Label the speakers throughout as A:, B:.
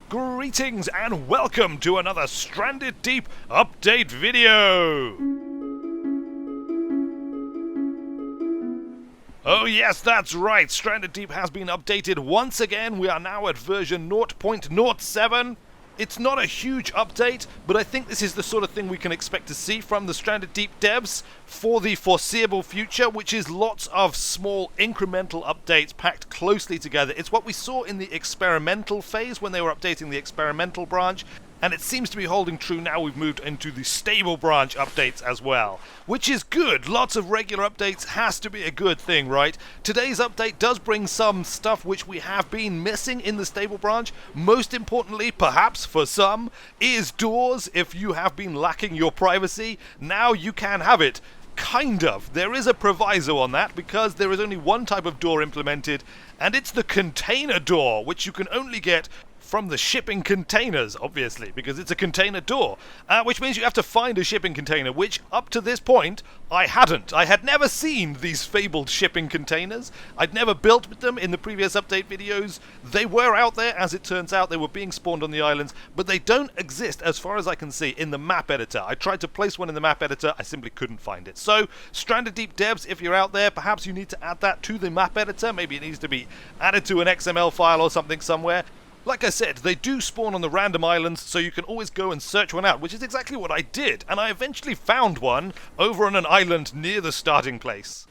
A: Greetings and welcome to another Stranded Deep update video! Oh yes, that's right, Stranded Deep has been updated once again. We are now at version 0.07. It's not a huge update, but I think this is the sort of thing we can expect to see from the Stranded Deep devs for the foreseeable future, which is lots of small incremental updates packed closely together. It's what we saw in the experimental phase when they were updating the experimental branch, and it seems to be holding true now we've moved into the stable branch updates as well. Which is good. Lots of regular updates has to be a good thing, right? Today's update does bring some stuff which we have been missing in the stable branch. Most importantly, perhaps for some, is doors. If you have been lacking your privacy, now you can have it. Kind of. There is a proviso on that because there is only one type of door implemented, and it's the container door, which you can only get from the shipping containers, obviously, because it's a container door, which means you have to find a shipping container, which up to this point I hadn't. I had never seen these fabled shipping containers. I'd never built with them in the previous update videos. They were out there, as it turns out. They were being spawned on the islands, but they don't exist, as far as I can see, in the map editor. I tried to place one in the map editor. I simply couldn't find it. So, Stranded Deep devs, if you're out there, perhaps you need to add that to the map editor. Maybe it needs to be added to an XML file or something somewhere. Like I said, they do spawn on the random islands, so you can always go and search one out, which is exactly what I did, and I eventually found one over on an island near the starting place.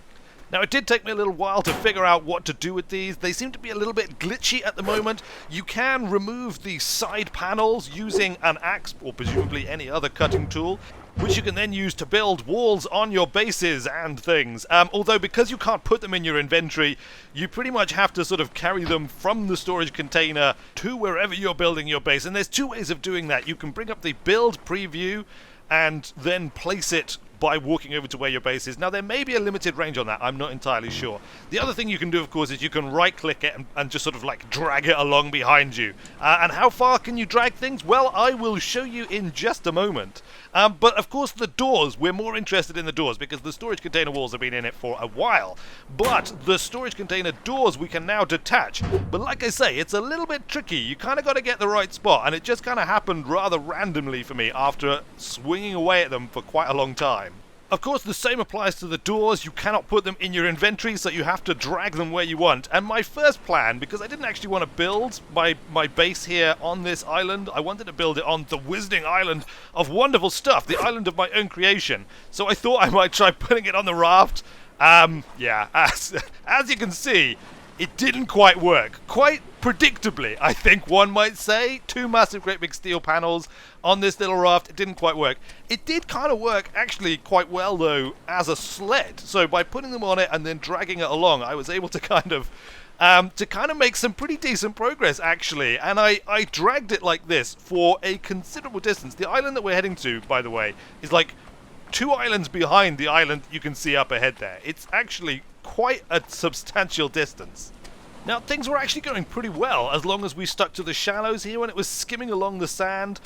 A: Now, it did take me a little while to figure out what to do with these. They seem to be a little bit glitchy at the moment. You can remove the side panels using an axe, or presumably any other cutting tool, which you can then use to build walls on your bases and things. Although, because you can't put them in your inventory, you pretty much have to sort of carry them from the storage container to wherever you're building your base. And there's two ways of doing that. You can bring up the build preview and then place it by walking over to where your base is. Now, there may be a limited range on that. I'm not entirely sure. The other thing you can do, of course, is you can right-click it and just sort of like drag it along behind you. And how far can you drag things? Well, I will show you in just a moment. But, of course, the doors, we're more interested in the doors because the storage container walls have been in it for a while. But the storage container doors we can now detach. But like I say, it's a little bit tricky. You kind of got to get the right spot. And it just kind of happened rather randomly for me after swinging away at them for quite a long time. Of course, the same applies to the doors. You cannot put them in your inventory, so you have to drag them where you want. And my first plan, because I didn't actually want to build my base here on this island, I wanted to build it on the Wizarding Island of wonderful stuff, the island of my own creation. So I thought I might try putting it on the raft. Yeah, as you can see, it didn't quite work. Quite predictably, I think one might say. Two massive great big steel panels on this little raft. It didn't quite work. It did kind of work actually quite well though as a sled. So by putting them on it and then dragging it along, I was able to kind of make some pretty decent progress actually. And I dragged it like this for a considerable distance. The island that we're heading to, by the way, is like 2 islands behind the island you can see up ahead there. It's actually quite a substantial distance. Now, things were actually going pretty well as long as we stuck to the shallows here when it was skimming along the sand.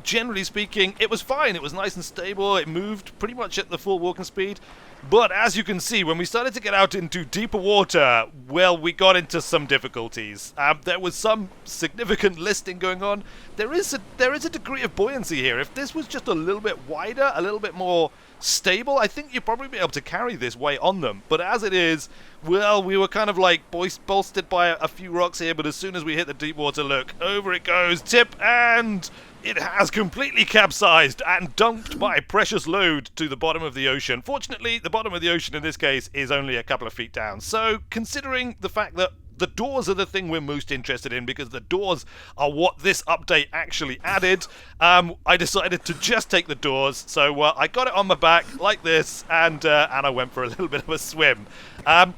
A: Generally speaking, it was fine. It was nice and stable. It moved pretty much at the full walking speed. But as you can see, when we started to get out into deeper water, well, we got into some difficulties. There was some significant listing going on. There is a degree of buoyancy here. If this was just a little bit wider, a little bit more stable, I think you'd probably be able to carry this weight on them. But as it is, well, we were kind of like bolstered by a few rocks here, but as soon as we hit the deep water, look, over it goes, tip, and it has completely capsized and dumped my precious load to the bottom of the ocean. Fortunately, the bottom of the ocean in this case is only a couple of feet down. So, considering the fact that the doors are the thing we're most interested in because the doors are what this update actually added, I decided to just take the doors. So I got it on my back like this, and I went for a little bit of a swim.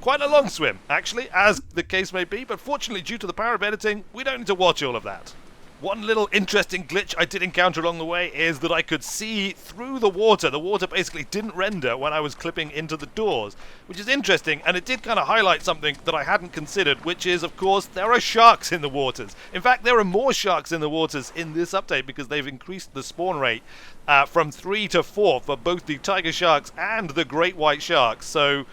A: Quite a long swim, actually, as the case may be, but fortunately, due to the power of editing, we don't need to watch all of that. One little interesting glitch I did encounter along the way is that I could see through the water. The water basically didn't render when I was clipping into the doors, which is interesting, and it did kind of highlight something that I hadn't considered, which is, of course, there are sharks in the waters. In fact, there are more sharks in the waters in this update because they've increased the spawn rate from 3 to 4 for both the tiger sharks and the great white sharks. So,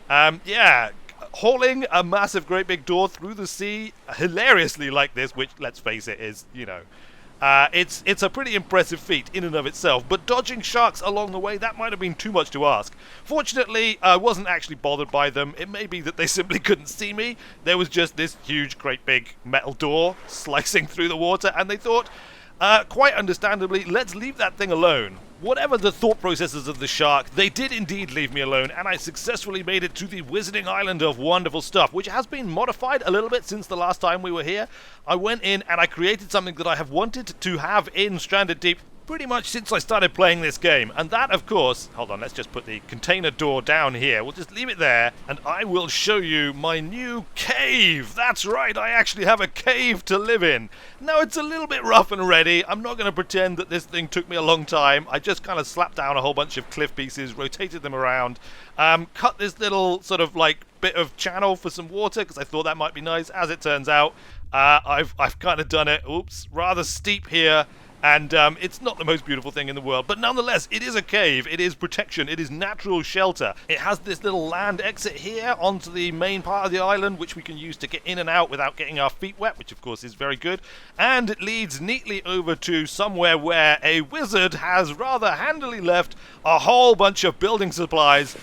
A: yeah, hauling a massive, great big door through the sea hilariously like this, which, let's face it, is, it's a pretty impressive feat in and of itself, but dodging sharks along the way, that might have been too much to ask. Fortunately, I wasn't actually bothered by them. It may be that they simply couldn't see me. There was just this huge, great big metal door slicing through the water, and they thought, quite understandably, let's leave that thing alone. Whatever the thought processes of the shark, they did indeed leave me alone, and I successfully made it to the Wizarding Island of Wonderful Stuff, which has been modified a little bit since the last time we were here. I went in and I created something that I have wanted to have in Stranded Deep pretty much since I started playing this game, and that, of course, hold on, let's just put the container door down here. We'll just leave it there, and I will show you my new cave. That's right, I actually have a cave to live in. Now, it's a little bit rough and ready. I'm not going to pretend that this thing took me a long time. I just kind of slapped down a whole bunch of cliff pieces, rotated them around, cut this little sort of like bit of channel for some water, because I thought that might be nice. As it turns out, I've kind of done it, oops, rather steep here. And it's not the most beautiful thing in the world, but nonetheless, it is a cave, it is protection, it is natural shelter. It has this little land exit here onto the main part of the island, which we can use to get in and out without getting our feet wet, which of course is very good. And it leads neatly over to somewhere where a wizard has rather handily left a whole bunch of building supplies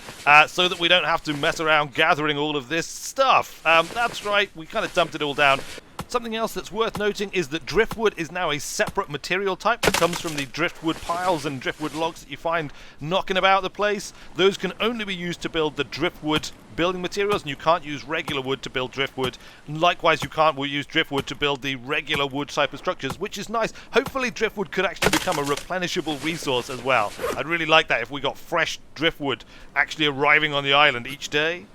A: so that we don't have to mess around gathering all of this stuff. That's right, we kind of dumped it all down. Something else that's worth noting is that driftwood is now a separate material type that comes from the driftwood piles and driftwood logs that you find knocking about the place. Those can only be used to build the driftwood building materials, and you can't use regular wood to build driftwood. And likewise, you can't use driftwood to build the regular wood type of structures, which is nice. Hopefully, driftwood could actually become a replenishable resource as well. I'd really like that if we got fresh driftwood actually arriving on the island each day.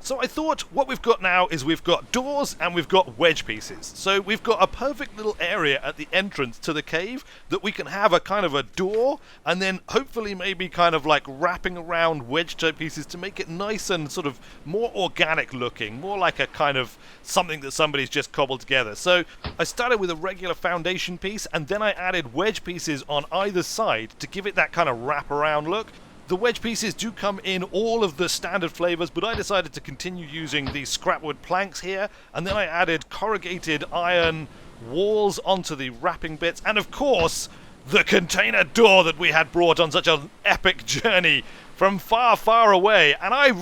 A: So I thought what we've got now is we've got doors and we've got wedge pieces. So we've got a perfect little area at the entrance to the cave that we can have a kind of a door, and then hopefully maybe kind of like wrapping around wedge type pieces to make it nice and sort of more organic looking, more like a kind of something that somebody's just cobbled together. So I started with a regular foundation piece, and then I added wedge pieces on either side to give it that kind of wraparound look. The wedge pieces do come in all of the standard flavors, but I decided to continue using the scrapwood planks here, and then I added corrugated iron walls onto the wrapping bits, and of course, the container door that we had brought on such an epic journey from far, far away. And I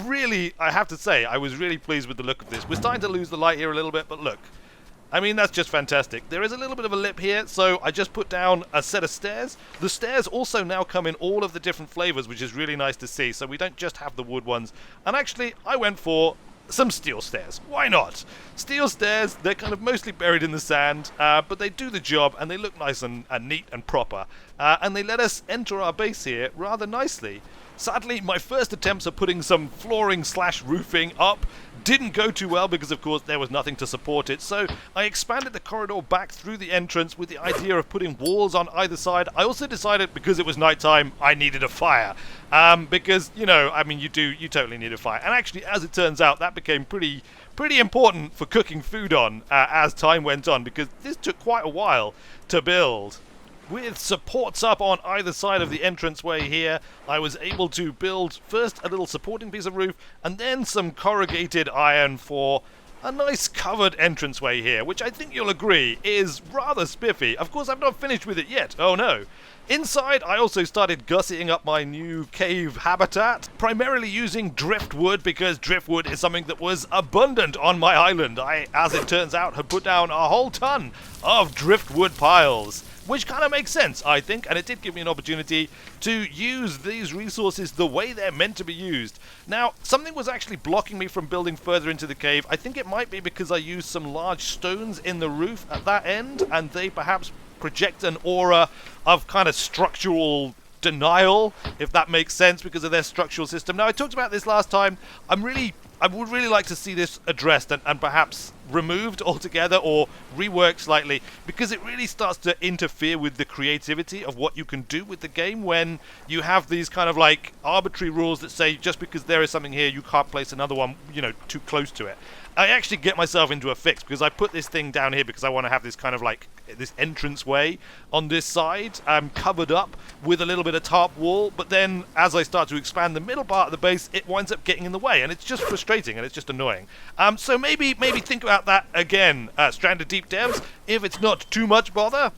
A: have to say, I was really pleased with the look of this. We're starting to lose the light here a little bit, but look. I mean, that's just fantastic. There is a little bit of a lip here, so I just put down a set of stairs. The stairs also now come in all of the different flavors, which is really nice to see, so we don't just have the wood ones. And actually, I went for some steel stairs. Why not? Steel stairs, they're kind of mostly buried in the sand, but they do the job, and they look nice and neat and proper. And they let us enter our base here rather nicely. Sadly, my first attempts at putting some flooring/roofing up didn't go too well because, of course, there was nothing to support it. So I expanded the corridor back through the entrance with the idea of putting walls on either side. I also decided, because it was nighttime, I needed a fire. Because, you totally need a fire. And actually, as it turns out, that became pretty important for cooking food on as time went on, because this took quite a while to build. With supports up on either side of the entranceway here, I was able to build first a little supporting piece of roof, and then some corrugated iron for a nice covered entranceway here, which I think you'll agree is rather spiffy. Of course, I've not finished with it yet. Oh no. Inside, I also started gussying up my new cave habitat, primarily using driftwood, because driftwood is something that was abundant on my island. I, as it turns out, had put down a whole ton of driftwood piles, which kind of makes sense, I think, and it did give me an opportunity to use these resources the way they're meant to be used. Now, something was actually blocking me from building further into the cave. I think it might be because I used some large stones in the roof at that end, and they perhaps project an aura of kind of structural denial, if that makes sense, because of their structural system. Now, I talked about this last time. I would really like to see this addressed and perhaps removed altogether or reworked slightly, because it really starts to interfere with the creativity of what you can do with the game when you have these kind of like arbitrary rules that say just because there is something here you can't place another one, you know, too close to it. I actually get myself into a fix because I put this thing down here because I want to have this kind of like this entrance way on this side covered up with a little bit of tarp wall, but then as I start to expand the middle part of the base, it winds up getting in the way, and it's just frustrating and it's just annoying. So maybe think about that again, Stranded Deep devs, if it's not too much bother.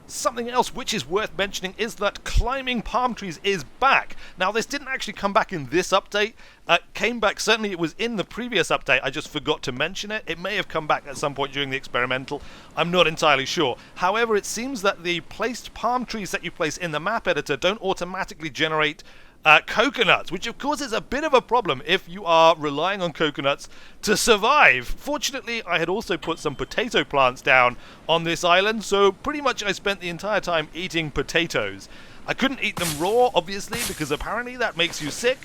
A: Something else which is worth mentioning is that climbing palm trees is back. Now, this didn't actually come back in this update. Came back, certainly it was in the previous update, I just forgot to mention it. It may have come back at some point during the experimental. I'm not entirely sure. However, it seems that the placed palm trees that you place in the map editor don't automatically generate coconuts, which of course is a bit of a problem if you are relying on coconuts to survive. Fortunately, I had also put some potato plants down on this island, so pretty much I spent the entire time eating potatoes. I couldn't eat them raw, obviously, because apparently that makes you sick.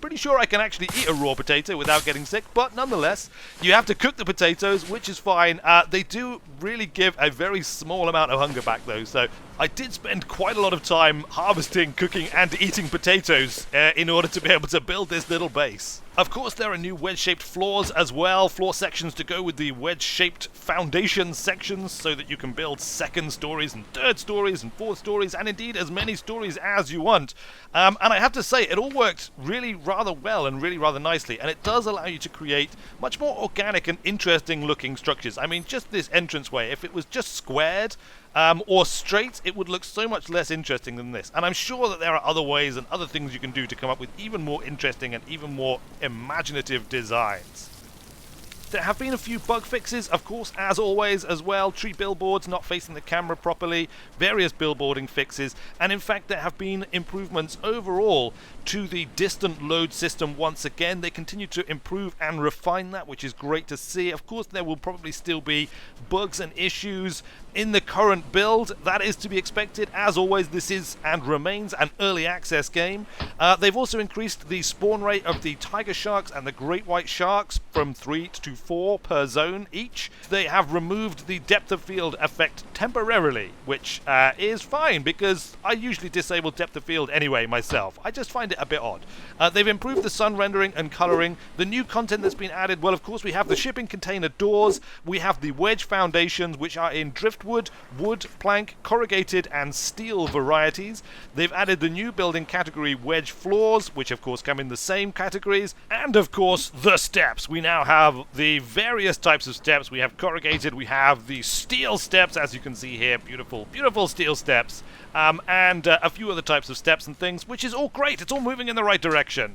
A: Pretty sure I can actually eat a raw potato without getting sick, but nonetheless, you have to cook the potatoes, which is fine. They do really give a very small amount of hunger back, though, so I did spend quite a lot of time harvesting, cooking, and eating potatoes in order to be able to build this little base. Of course, there are new wedge-shaped floors as well, floor sections to go with the wedge-shaped foundation sections so that you can build second stories and third stories and fourth stories and indeed as many stories as you want. And I have to say, it all worked really rather well and really rather nicely, and it does allow you to create much more organic and interesting looking structures. I mean, just this entranceway, if it was just squared, or straight, it would look so much less interesting than this. And I'm sure that there are other ways and other things you can do to come up with even more interesting and even more imaginative designs. There have been a few bug fixes, of course, as always, as well. Tree billboards not facing the camera properly, various billboarding fixes, and in fact there have been improvements overall to the distant load system once again. They continue to improve and refine that, which is great to see. Of course, there will probably still be bugs and issues in the current build. That is to be expected. As always, this is and remains an early access game. They've also increased the spawn rate of the tiger sharks and the great white sharks from 3 to 4 per zone each. They have removed the depth of field effect temporarily, which is fine because I usually disable depth of field anyway myself. I just find it a bit odd. They've improved the sun rendering and coloring. The new content that's been added, well, of course, we have the shipping container doors, we have the wedge foundations, which are in driftwood, wood, plank, corrugated, and steel varieties. They've added the new building category wedge floors, which of course come in the same categories, and of course the steps. We now have the various types of steps. We have corrugated, we have the steel steps, as you can see here, beautiful, beautiful steel steps, and a few other types of steps and things, which is all great. It's all moving in the right direction.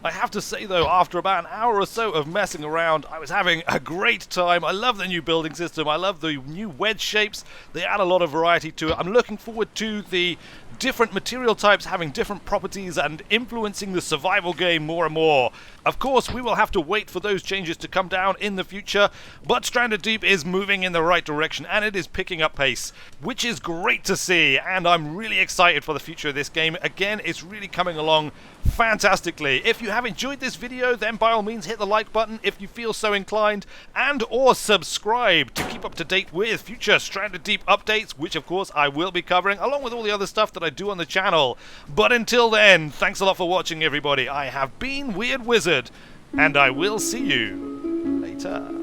A: I have to say, though, after about an hour or so of messing around, I was having a great time. I love the new building system. I love the new wedge shapes. They add a lot of variety to it. I'm looking forward to the different material types having different properties and influencing the survival game more and more. Of course, we will have to wait for those changes to come down in the future, but Stranded Deep is moving in the right direction and it is picking up pace, which is great to see, and I'm really excited for the future of this game. Again, it's really coming along fantastically. If you have enjoyed this video, then by all means hit the like button if you feel so inclined, and or subscribe to keep up to date with future Stranded Deep updates, which of course I will be covering, along with all the other stuff that I do on the channel. But until then, thanks a lot for watching, everybody. I have been Weird Wizard, and I will see you later.